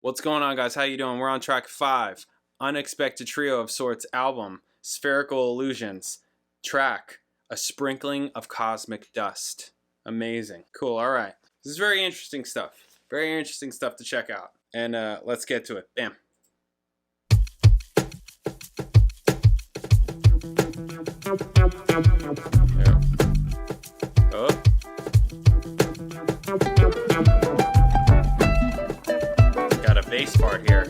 What's going on, guys? How you doing? We're on track 5, Unexpected Trio of Sorts album, Spherical Illusions, track, A Sprinkling of Cosmic Dust. Amazing. Cool, all right. This is very interesting stuff. Very interesting stuff to check out. And let's get to it. Bam. There. Oh. Got a bass part here.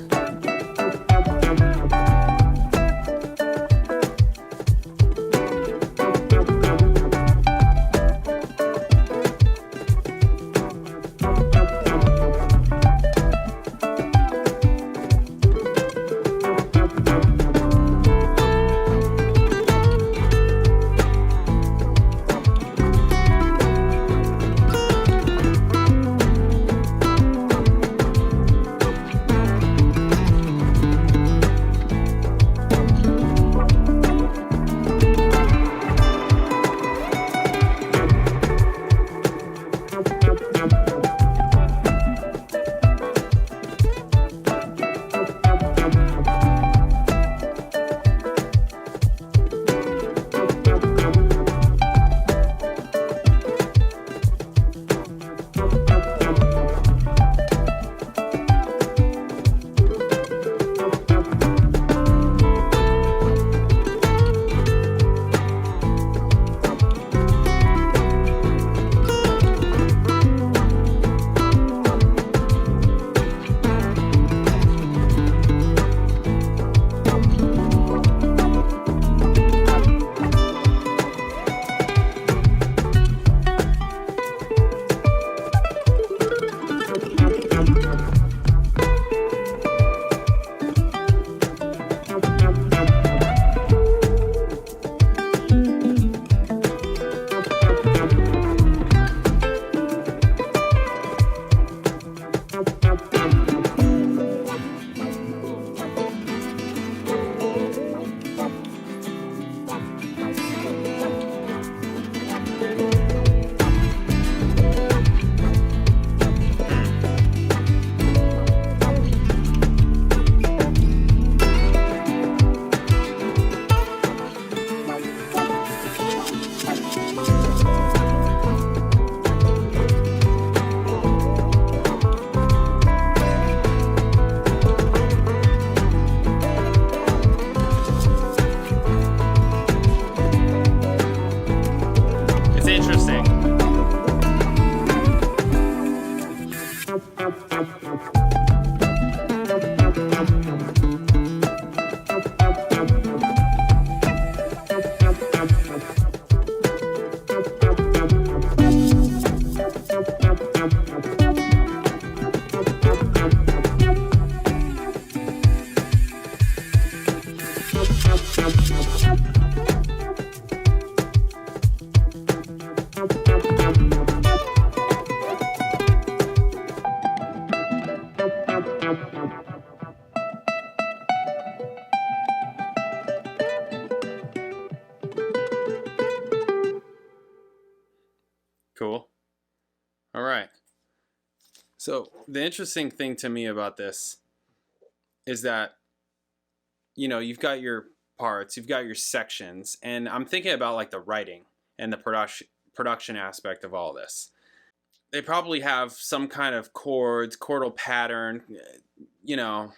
Cool. All right. So the interesting thing to me about this is that, you know, you've got your parts, you've got your sections, and I'm thinking about like the writing and the production aspect of all this. They probably have some kind of chordal pattern, you know,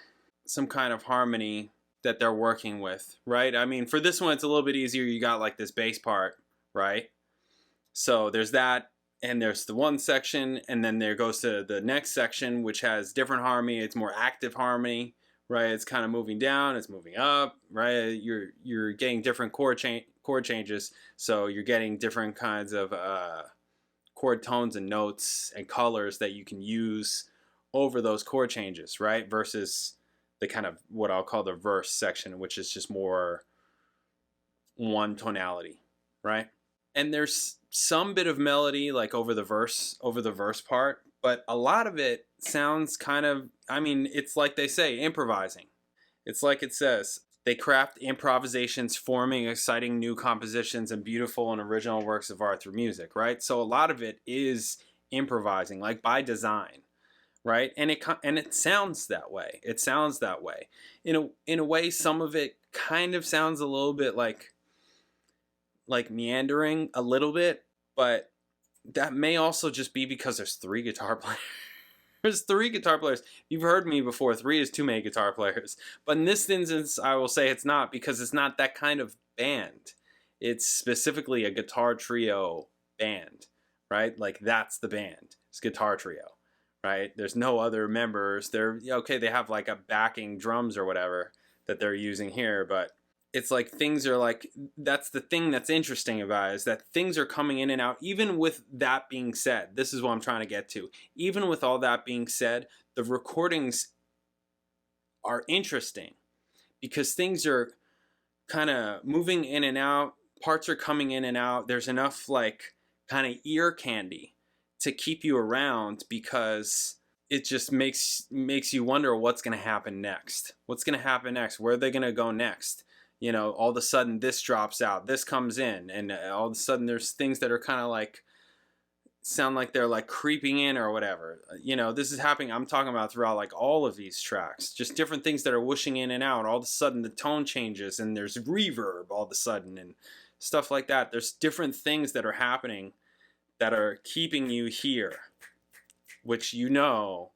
some kind of harmony that they're working with, right? I mean, for this one, it's a little bit easier. You got like this bass part, right? So there's that, and there's the one section, and then there goes to the next section, which has different harmony. It's more active harmony, right? It's kind of moving down, it's moving up, right? You're getting different chord changes, so you're getting different kinds of chord tones and notes and colors that you can use over those chord changes, right? Versus the kind of what I'll call the verse section, which is just more one tonality, right? And there's some bit of melody like over the verse part, but a lot of it sounds kind of, I mean, it's like they say, improvising. It's like it says, they craft improvisations, forming exciting new compositions and beautiful and original works of art through music, right? So a lot of it is improvising, like by design, right? And it sounds that way. It sounds that way. In a way, some of it kind of sounds a little bit like meandering a little bit, but that may also just be because there's 3 guitar players. There's 3 guitar players. You've heard me before. 3 is too many guitar players. But in this instance, I will say it's not, because it's not that kind of band. It's specifically a guitar trio band, right? Like, that's the band. It's guitar trio, right? There's no other members. They're okay. They have like a backing drums or whatever that they're using here, but it's like things are like, that's the thing that's interesting about it, is that things are coming in and out. Even with that being said, this is what I'm trying to get to. Even with all that being said, the recordings are interesting because things are kind of moving in and out. Parts are coming in and out. There's enough like kind of ear candy to keep you around, because it just makes you wonder what's going to happen next. What's going to happen next? Where are they going to go next? You know, all of a sudden this drops out, this comes in, and all of a sudden there's things that are kind of like, sound like they're like creeping in or whatever. You know, this is happening, I'm talking about throughout like all of these tracks. Just different things that are whooshing in and out. All of a sudden the tone changes and there's reverb all of a sudden and stuff like that. There's different things that are happening that are keeping you here, which, you know,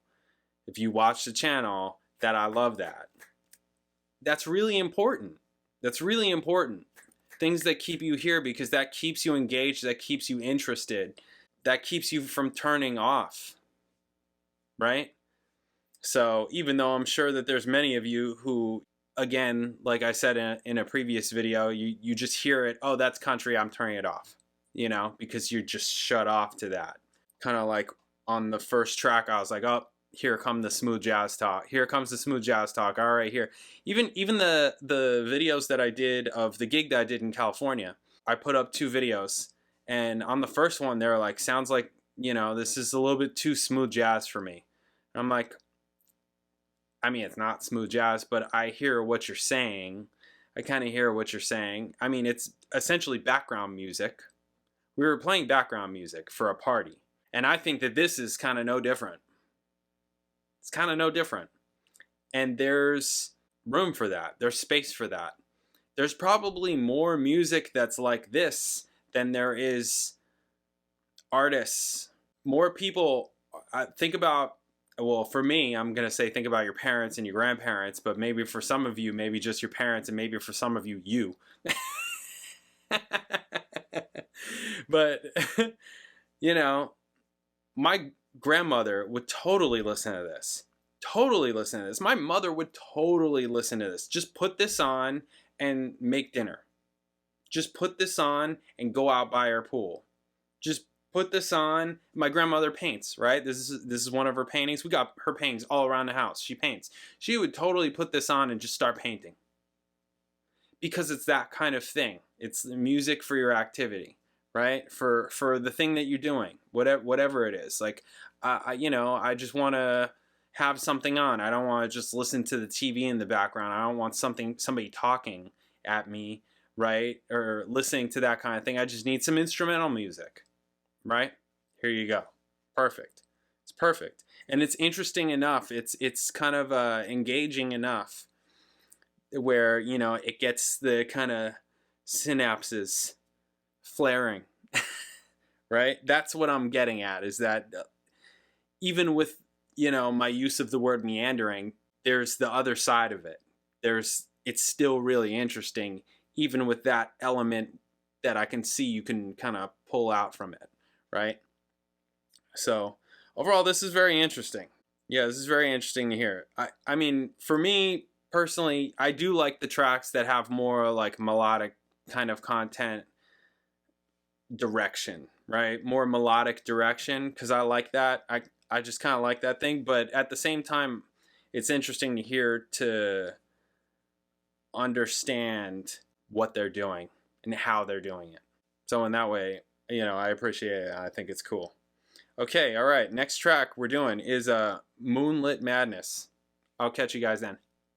if you watch the channel, that I love that. That's really important. That's really important. Things that keep you here, because that keeps you engaged, that keeps you interested, that keeps you from turning off, right? So even though I'm sure that there's many of you who, again, like I said in a previous video, you just hear it, oh, that's country, I'm turning it off, you know, because you're just shut off to that. Kind of like on the first track, I was like, oh, here come the smooth jazz talk. Here comes the smooth jazz talk. All right, here. Even the videos that I did of the gig that I did in California, I put up 2 videos. And on the first one, they're like, sounds like, you know, this is a little bit too smooth jazz for me. And I'm like, I mean, it's not smooth jazz, but I hear what you're saying. I kind of hear what you're saying. I mean, it's essentially background music. We were playing background music for a party. And I think that this is kind of no different. It's kind of no different. And there's room for that. There's space for that. There's probably more music that's like this than there is artists. More people, think about, well, for me, I'm going to say think about your parents and your grandparents, but maybe for some of you, maybe just your parents, and maybe for some of you, you. But, you know, my grandmother would totally listen to this. Totally listen to this. My mother would totally listen to this. Just put this on and make dinner. Just put this on and go out by her pool. Just put this on. My grandmother paints, right? This is one of her paintings. We got her paintings all around the house. She paints. She would totally put this on and just start painting. Because it's that kind of thing. It's the music for your activity, right? For the thing that you're doing, whatever it is. Like, you know, I just want to have something on. I don't want to just listen to the TV in the background. I don't want somebody talking at me, right? Or listening to that kind of thing. I just need some instrumental music, right? Here you go. Perfect. It's perfect. And it's interesting enough. It's kind of engaging enough where, you know, it gets the kind of synapses flaring, right? That's what I'm getting at, is that even with, you know, my use of the word meandering, there's the other side of it. It's still really interesting, even with that element that I can see you can kind of pull out from it, right? So overall, this is very interesting. Yeah, this is very interesting to hear. I mean, for me personally, I do like the tracks that have more like melodic kind of content direction, right? More melodic direction, because I like that. I just kind of like that thing. But at the same time, it's interesting to hear, to understand what they're doing and how they're doing it. So in that way, you know, I appreciate it. I think it's cool. Okay, all right. Next track we're doing is Moonlit Madness. I'll catch you guys then.